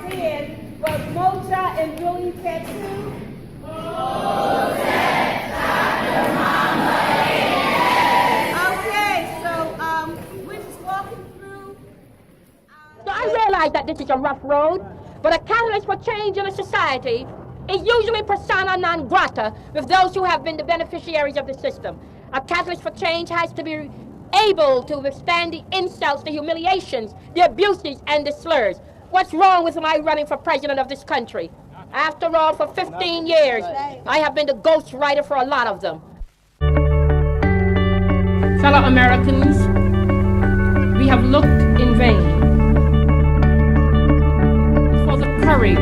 said was Mozart and Julie Tattoo. Okay, so we're just walking through. So I realize that this is a rough road, but a catalyst for change in a society is usually persona non grata with those who have been the beneficiaries of the system. A catalyst for change has to be able to withstand the insults, the humiliations, the abuses, and the slurs. What's wrong with my running for president of this country? After all, for 15 years, I have been the ghostwriter for a lot of them. Fellow Americans, we have looked in vain for the courage,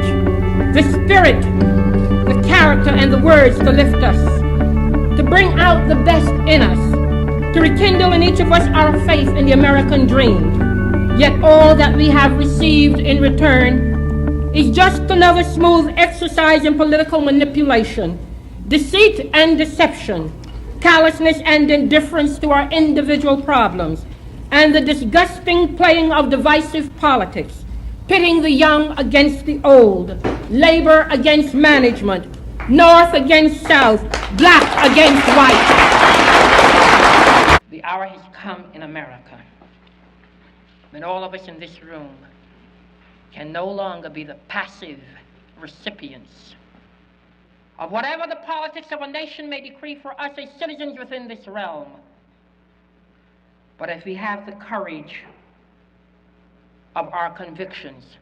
the spirit, the character, and the words to lift us, to bring out the best in us, to rekindle in each of us our faith in the American dream. Yet all that we have received in return is just another smooth exercise in political manipulation, deceit and deception, callousness and indifference to our individual problems, and the disgusting playing of divisive politics, pitting the young against the old, labor against management, north against south, black against white. The hour has come in America when all of us in this room can no longer be the passive recipients of whatever the politics of a nation may decree for us as citizens within this realm. But if we have the courage of our convictions,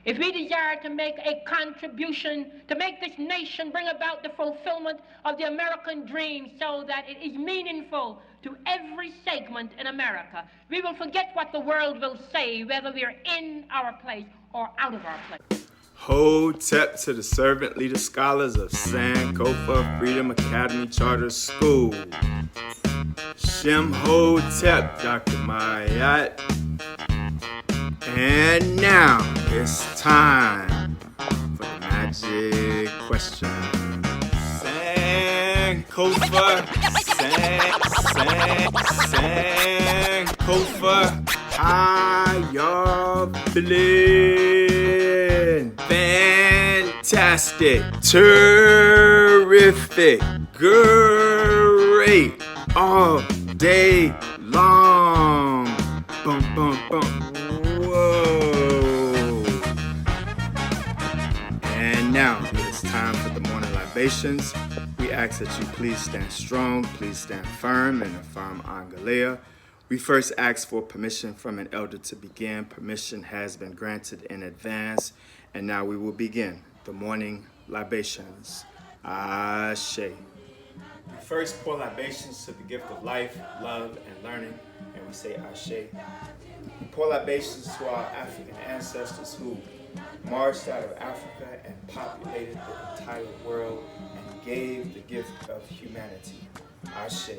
if we desire to make a contribution to make this nation bring about the fulfillment of the American dream so that it is meaningful to every segment in America, we will forget what the world will say, whether we are in our place or out of our place. Hotep to the servant leader scholars of Sankofa Freedom Academy Charter School. Shem Hotep, Dr. Mayat. And now it's time for the magic question. Sankofa, Sankofa, how y'all feeling? Fantastic, terrific, great, all day long. Bum, bum, bum. Whoa. And now it's time for the morning libations. We ask that you please stand strong, please stand firm and affirm Angalea. We first ask for permission from an elder to begin. Permission has been granted in advance. And now we will begin the morning libations. Ashe. We first pour libations to the gift of life, love, and learning. And we say Ashe. We pour libations to our African ancestors who marched out of Africa and populated the entire world and gave the gift of humanity. Ashe.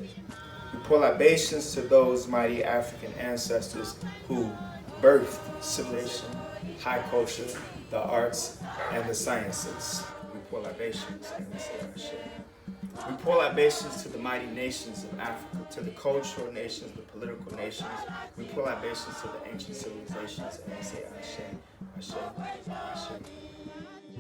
We pour libations to those mighty African ancestors who birthed civilization, high culture, the arts, and the sciences. We pour libations and we say Ashe. We pour libations to the mighty nations of Africa, to the cultural nations, the political nations. We pour libations to the ancient civilizations and we say Ashe, Ashe, Ashe.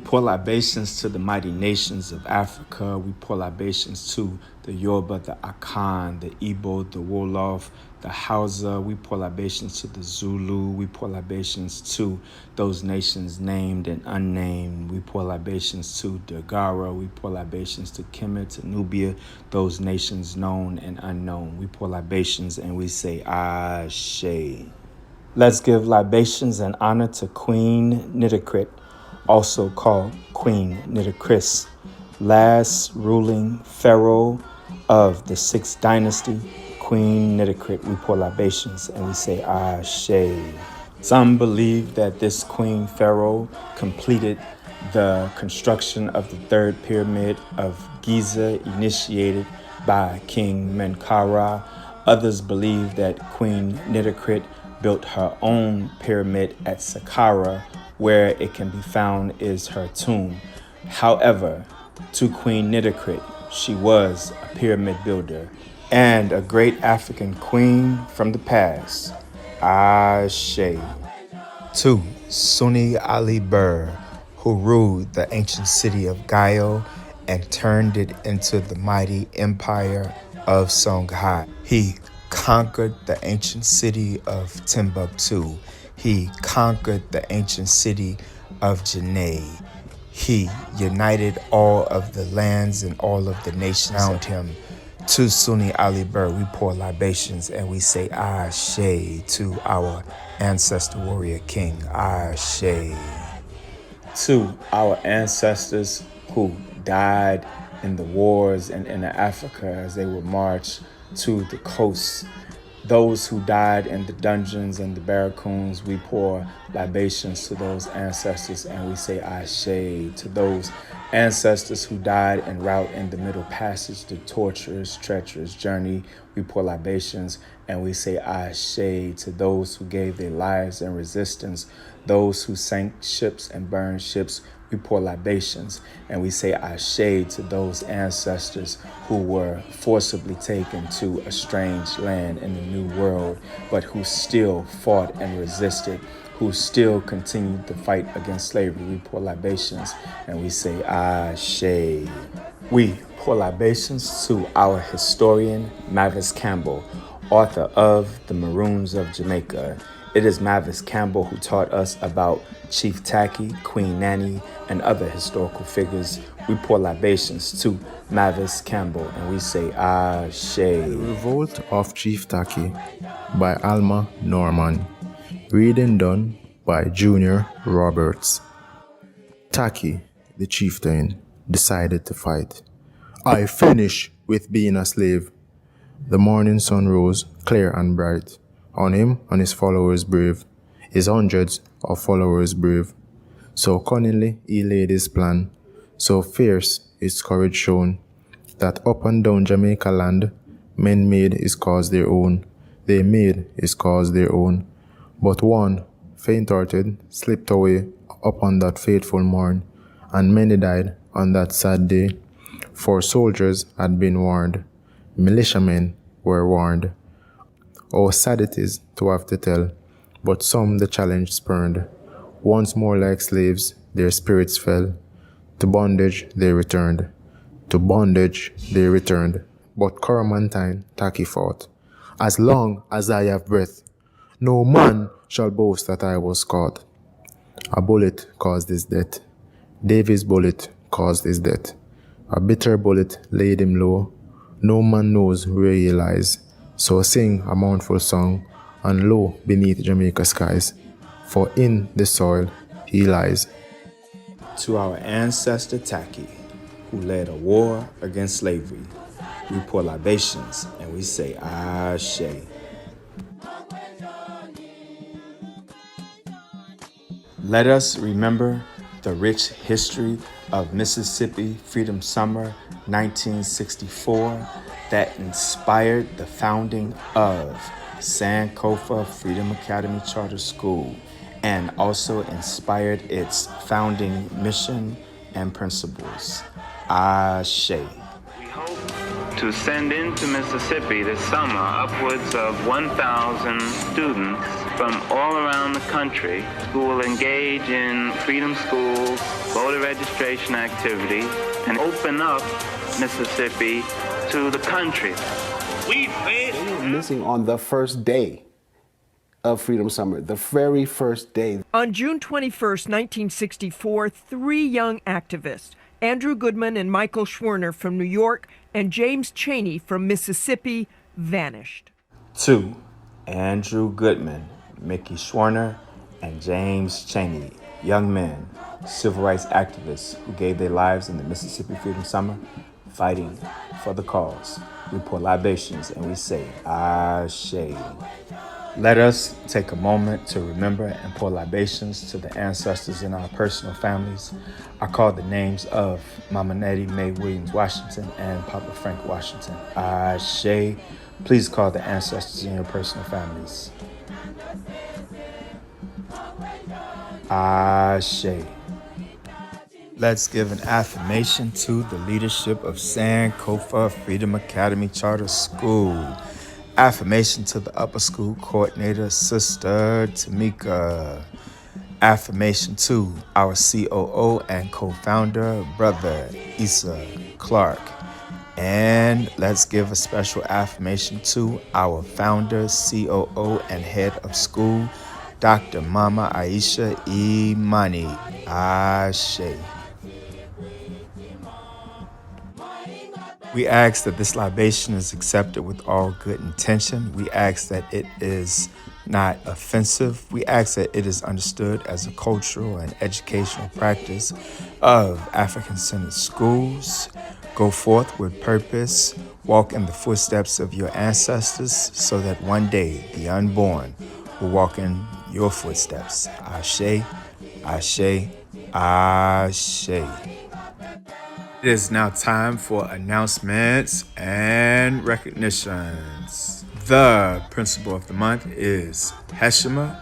Pour libations to the mighty nations of Africa. We pour libations to the Yoruba, the Akan, the Igbo, the Wolof, the Hausa. We pour libations to the Zulu. We pour libations to those nations named and unnamed. We pour libations to Dagara. We pour libations to Kemet, to Nubia, those nations known and unknown. We pour libations and we say Ashe. Let's give libations and honor to Queen Nitocrit, also called Queen Nitocris, last ruling pharaoh of the 6th dynasty. Queen Nitocrit, we pour libations and we say Ashe. Some believe that this queen pharaoh completed the construction of the 3rd pyramid of Giza initiated by King Menkaura. Others believe that Queen Nitocrit built her own pyramid at Saqqara, where it can be found is her tomb. However, to Queen Nitocrit, she was a pyramid builder and a great African queen from the past. Ashe. 2. Sunni Ali Burr, who ruled the ancient city of Gayo and turned it into the mighty empire of Songhai. He conquered the ancient city of Timbuktu. He conquered the ancient city of Janneh. He united all of the lands and all of the nations around him. To Sunni Ali Burr, we pour libations and we say Ashe to our ancestor warrior king. Ashe. To our ancestors who died in the wars and in Africa as they would march to the coast. Those who died in the dungeons and the barracoons, we pour libations to those ancestors and we say Ashe. To those ancestors who died en route in the Middle Passage, the torturous, treacherous journey, we pour libations and we say Ashe. To those who gave their lives in resistance, those who sank ships and burned ships, we pour libations and we say Ashe to those ancestors who were forcibly taken to a strange land in the New World, but who still fought and resisted, who still continued to fight against slavery. We pour libations and we say Ashe. We pour libations to our historian, Mavis Campbell, author of The Maroons of Jamaica. It is Mavis Campbell who taught us about Chief Tacky, Queen Nanny, and other historical figures. We pour libations to Mavis Campbell and we say Ashe. The Revolt of Chief Tacky by Alma Norman. Reading done by Junior Roberts. Tacky, the chieftain, decided to fight. I finish with being a slave. The morning sun rose clear and bright. On him and his followers brave, his hundreds of followers brave. So cunningly he laid his plan, so fierce his courage shown, that up and down Jamaica land, men made his cause their own. They made his cause their own. But one, faint-hearted, slipped away upon that fateful morn, and many died on that sad day. For soldiers had been warned, militiamen were warned. Oh, sad it is to have to tell, but some the challenge spurned. Once more like slaves, their spirits fell. To bondage they returned. To bondage they returned. But Coromantine Tacky fought. As long as I have breath, no man shall boast that I was caught. A bullet caused his death. Davy's bullet caused his death. A bitter bullet laid him low. No man knows where he lies. So sing a mournful song, and low beneath Jamaica skies, for in the soil he lies. To our ancestor Tacky, who led a war against slavery, we pour libations and we say Ashe. Let us remember the rich history of Mississippi Freedom Summer 1964 that inspired the founding of Sankofa Freedom Academy Charter School and also inspired its founding mission and principles. Ashe. We hope to send into Mississippi this summer upwards of 1,000 students from all around the country who will engage in freedom schools, voter registration activity, and open up Mississippi to the country. They were missing on the first day of Freedom Summer, the very first day. On June 21st, 1964, three young activists, Andrew Goodman and Michael Schwerner from New York and James Chaney from Mississippi, vanished. 2. Andrew Goodman, Mickey Schwerner, and James Chaney, young men, civil rights activists who gave their lives in the Mississippi Freedom Summer, fighting for the cause. We pour libations and we say, Ashe. Let us take a moment to remember and pour libations to the ancestors in our personal families. I call the names of Mama Nettie Mae Williams Washington and Papa Frank Washington. Ashe. Please call the ancestors in your personal families. Ashe. Let's give an affirmation to the leadership of Sankofa Freedom Academy Charter School. Affirmation to the upper school coordinator, Sister Tamika. Affirmation 2, our COO and co-founder, Brother Issa Clark. And let's give a special affirmation to our founder, COO, and head of school, Dr. Mama Aisha Imani. Ashe. We ask that this libation is accepted with all good intention. We ask that it is not offensive. We ask that it is understood as a cultural and educational practice of African-centered schools. Go forth with purpose. Walk in the footsteps of your ancestors so that one day the unborn will walk in your footsteps. Ashe, Ashe, Ashe. It is now time for announcements and recognitions. The principle of the month is Heshima,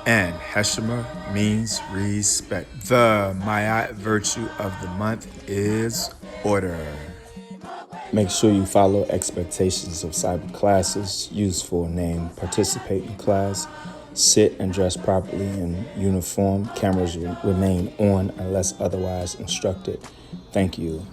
and Heshima means respect. The Ma'at virtue of the month is order. Make sure you follow expectations of cyber classes. Use full name, participate in class, sit and dress properly in uniform. Cameras remain on unless otherwise instructed. Thank you.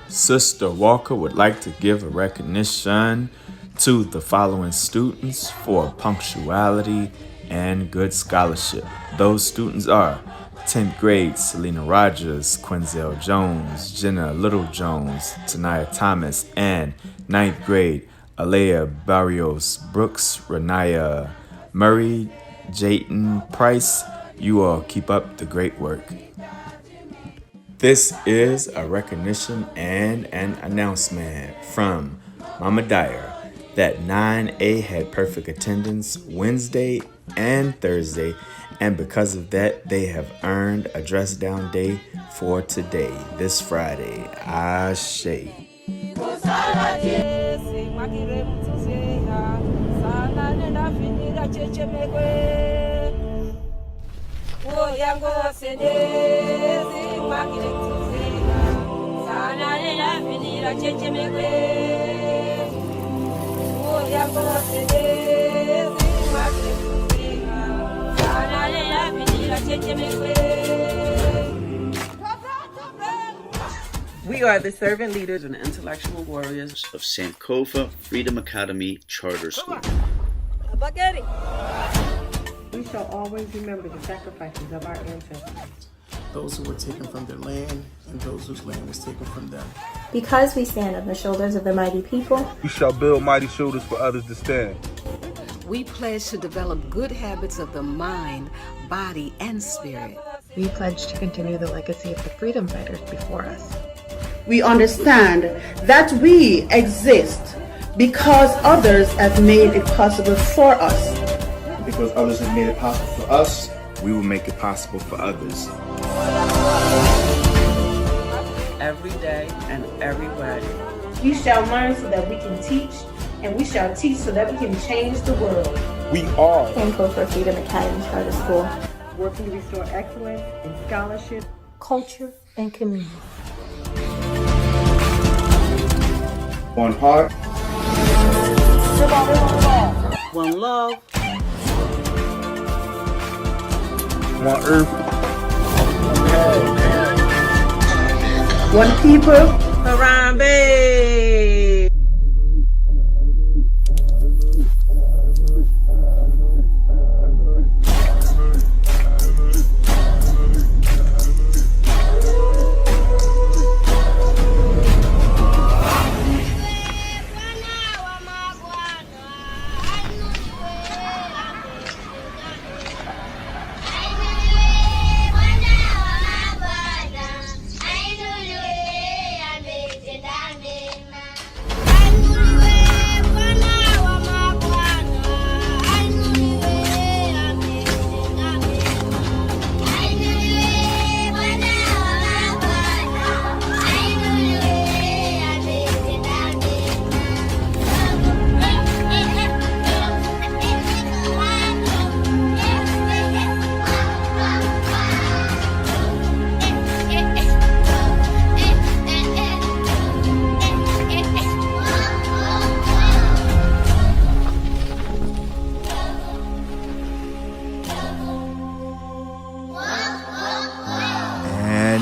Sister Walker would like to give a recognition to the following students for punctuality and good scholarship. Those students are 10th grade, Selena Rogers, Quinzel Jones, Jenna Little Jones, Tanaya Thomas, and 9th grade, Alea Barrios Brooks, Renaya Murray, Jayton Price. You all keep up the great work. This is a recognition and an announcement from Mama Dyer that 9A had perfect attendance Wednesday and Thursday, and because of that, they have earned a dress down day for today, this Friday. Ashe. We are the servant leaders and intellectual warriors of Sankofa Freedom Academy Charter School. We shall always remember the sacrifices of our ancestors. Those who were taken from their land and those whose land was taken from them. Because we stand on the shoulders of the mighty people, we shall build mighty shoulders for others to stand. We pledge to develop good habits of the mind, body, and spirit. We pledge to continue the legacy of the freedom fighters before us. We understand that we exist because others have made it possible for us. Because others have made it possible for us, we will make it possible for others. Every day and everywhere. We shall learn so that we can teach, and we shall teach so that we can change the world. We are Sankofa Freedom Academy Charter School, working to restore excellence in scholarship, culture, and community. One heart, one love, one earth, one people, Harambe.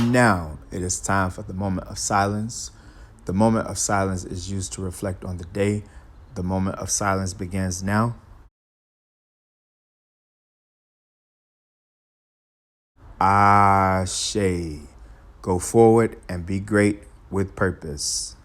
And now it is time for the moment of silence. The moment of silence is used to reflect on the day. The moment of silence begins now. Ashe. Go forward and be great with purpose.